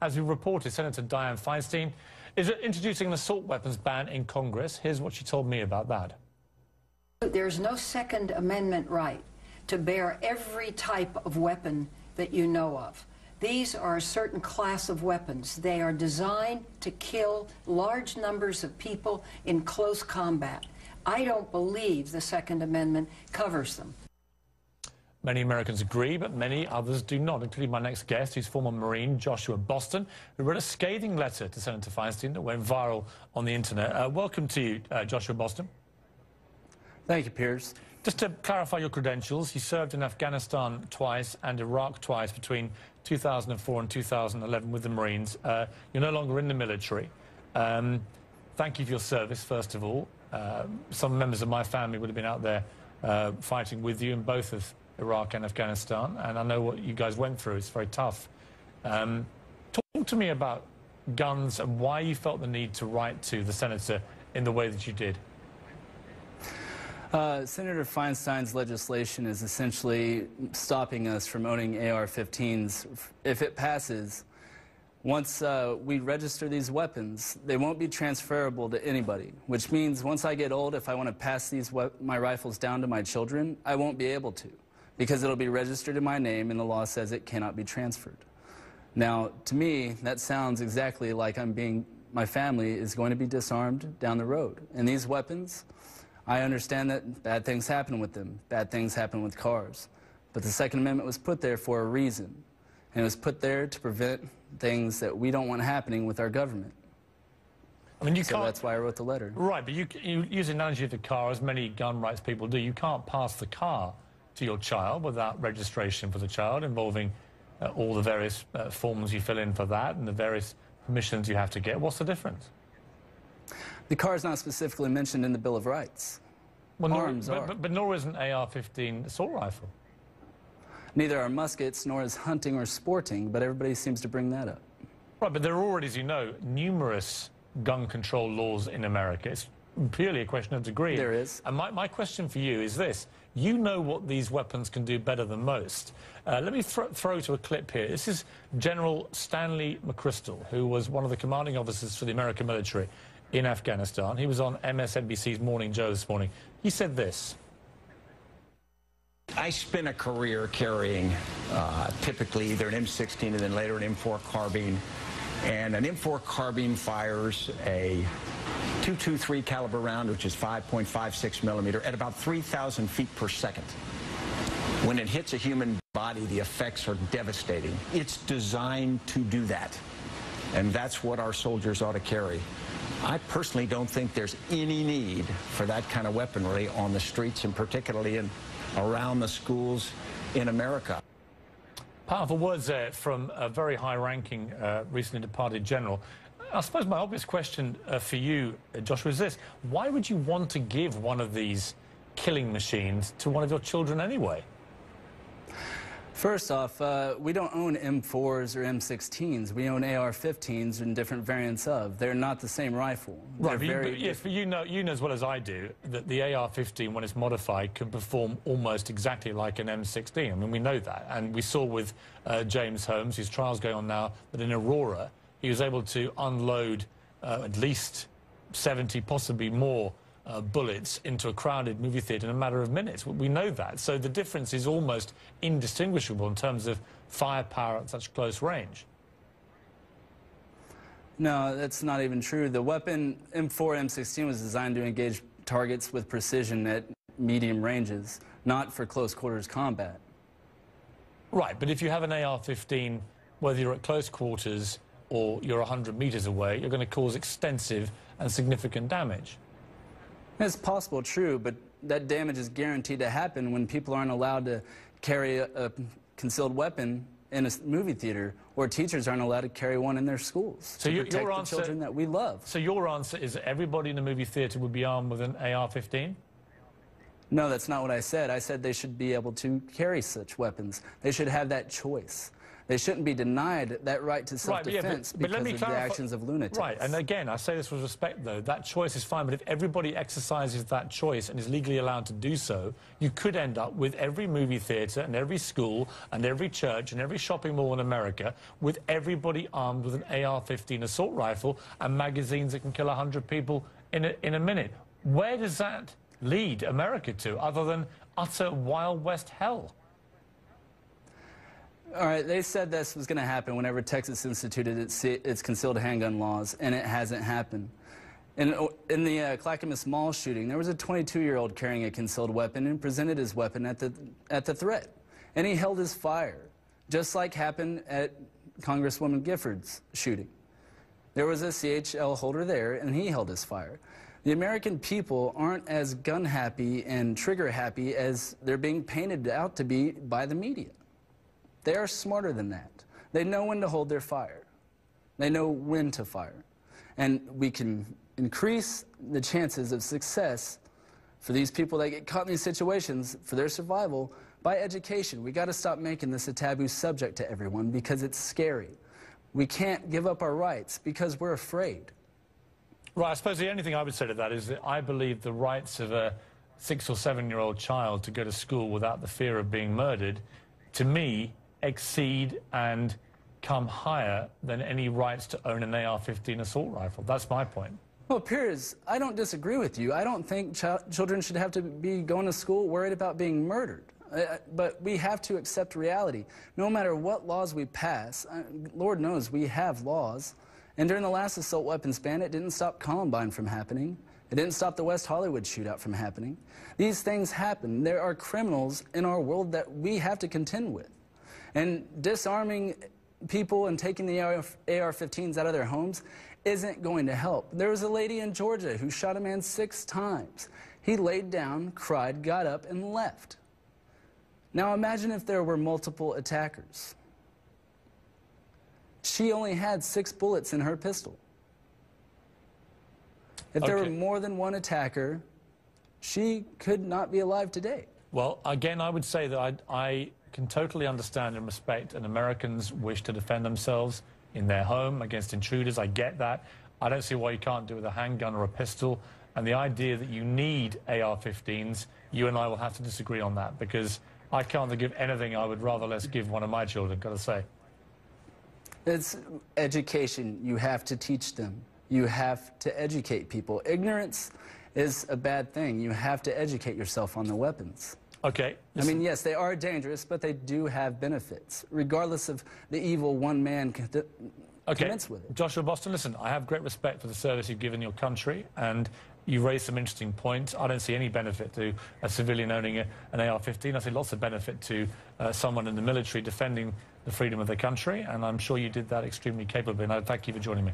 As we reported, Senator Dianne Feinstein is introducing an assault weapons ban in Congress. Here's what she told me about that. There's no Second Amendment right to bear every type of weapon that you know of. These are a certain class of weapons. They are designed to kill large numbers of people in close combat. I don't believe the Second Amendment covers them. Many Americans agree, but many others do not, including my next guest, who's former Marine Joshua Boston, who wrote a scathing letter to Senator Feinstein that went viral on the internet. Welcome to you, Joshua Boston. Thank you, Piers. Just to clarify your credentials, you served in Afghanistan twice and Iraq twice between 2004 and 2011 with the Marines. You're no longer in the military. Thank you for your service, first of all. Some members of my family would have been out there fighting with you in both of Iraq and Afghanistan, and I know what you guys went through. It's very tough. Talk to me about guns and why you felt the need to write to the senator in the way that you did. Senator Feinstein's legislation is essentially stopping us from owning AR-15s. If it passes, once we register these weapons, they won't be transferable to anybody, which means once I get old, if I want to pass my rifles down to my children, I won't be able to, because it'll be registered in my name and the law says it cannot be transferred. Now, to me, that sounds exactly like my family is going to be disarmed down the road. And these weapons, I understand that bad things happen with them. Bad things happen with cars. But the Second Amendment was put there for a reason. And it was put there to prevent things that we don't want happening with our government. I mean, so that's why I wrote the letter. Right, but you use the analogy of the car, as many gun rights people do. You can't pass the car to your child without registration for the child, involving all the various forms you fill in for that and the various permissions you have to get. What's the difference? The car is not specifically mentioned in the Bill of Rights. Well, Arms are. But nor is an AR-15 assault rifle. Neither are muskets, nor is hunting or sporting, but everybody seems to bring that up. Right, but there are already, as you know, numerous gun control laws in America. It's purely a question of degree. There is. And my question for you is this. You know what these weapons can do better than most. Let me throw to a clip here. This is General Stanley McChrystal, who was one of the commanding officers for the American military in Afghanistan. He was on MSNBC's Morning Joe this morning. He said this. I spent a career carrying typically either an M16 and then later an M4 carbine. And an M4 carbine fires a .223 caliber round, which is 5.56 millimeter, at about 3,000 feet per second. When it hits a human body, the effects are devastating. It's designed to do that. And that's what our soldiers ought to carry. I personally don't think there's any need for that kind of weaponry on the streets, and particularly around the schools in America. Powerful words there from a very high-ranking, recently departed general. I suppose my obvious question for you, Joshua, is this. Why would you want to give one of these killing machines to one of your children anyway? First off, we don't own M4s or M16s. We own AR-15s and different variants of. They're not the same rifle. Right, but you know as well as I do that the AR-15, when it's modified, can perform almost exactly like an M16. I mean, we know that. And we saw with James Holmes, whose trial's going on now, that in Aurora, he was able to unload at least 70, possibly more, bullets into a crowded movie theater in a matter of minutes. We know that. So the difference is almost indistinguishable in terms of firepower at such close range. No, that's not even true. The weapon M4, M16 was designed to engage targets with precision at medium ranges, not for close quarters combat. Right, but if you have an AR-15, whether you're at close quarters or you're 100 meters away, you're going to cause extensive and significant damage. It's possible, true, but that damage is guaranteed to happen when people aren't allowed to carry a concealed weapon in a movie theater, or teachers aren't allowed to carry one in their schools to protect the children that we love. So your answer is that everybody in the movie theater would be armed with an AR-15? No, that's not what I said. I said they should be able to carry such weapons. They should have that choice. They shouldn't be denied that right to self-defense but let me because of the clarify, actions of lunatics. Right, and again, I say this with respect, though. That choice is fine, but if everybody exercises that choice and is legally allowed to do so, you could end up with every movie theatre and every school and every church and every shopping mall in America with everybody armed with an AR-15 assault rifle and magazines that can kill 100 people in a minute. Where does that lead America to, other than utter Wild West hell? All right, they said this was going to happen whenever Texas instituted its concealed handgun laws, and it hasn't happened. In the Clackamas Mall shooting, there was a 22-year-old carrying a concealed weapon and presented his weapon at the threat, and he held his fire, just like happened at Congresswoman Gifford's shooting. There was a CHL holder there, and he held his fire. The American people aren't as gun-happy and trigger-happy as they're being painted out to be by the media. They are smarter than that. They know when to hold their fire. They know when to fire. And we can increase the chances of success for these people that get caught in these situations, for their survival, by education. We got to stop making this a taboo subject to everyone because it's scary. We can't give up our rights because we're afraid. Right, I suppose the only thing I would say to that is that I believe the rights of a 6- or 7-year-old child to go to school without the fear of being murdered, to me, exceed and come higher than any rights to own an AR-15 assault rifle. That's my point. Well, Piers, I don't disagree with you. I don't think children should have to be going to school worried about being murdered. But we have to accept reality. No matter what laws we pass, Lord knows we have laws. And during the last assault weapons ban, it didn't stop Columbine from happening. It didn't stop the West Hollywood shootout from happening. These things happen. There are criminals in our world that we have to contend with. And disarming people and taking the AR-15s out of their homes isn't going to help. There was a lady in Georgia who shot a man 6 times. He laid down, cried, got up, and left. Now imagine if there were multiple attackers. She only had 6 bullets in her pistol. If there were more than one attacker, she could not be alive today. Well, again, I would say that I can totally understand and respect an American's wish to defend themselves in their home against intruders. I get that. I don't see why you can't do it with a handgun or a pistol. And the idea that you need AR-15s, you and I will have to disagree on that, because I can't think of anything I would rather less give one of my children, got to say. It's education. You have to teach them. You have to educate people. Ignorance is a bad thing. You have to educate yourself on the weapons. Okay. I mean, yes, they are dangerous, but they do have benefits, regardless of the evil one man commits with it. Joshua Boston, listen, I have great respect for the service you've given your country, and you raised some interesting points. I don't see any benefit to a civilian owning an AR-15. I see lots of benefit to someone in the military defending the freedom of the country, and I'm sure you did that extremely capably, and I thank you for joining me.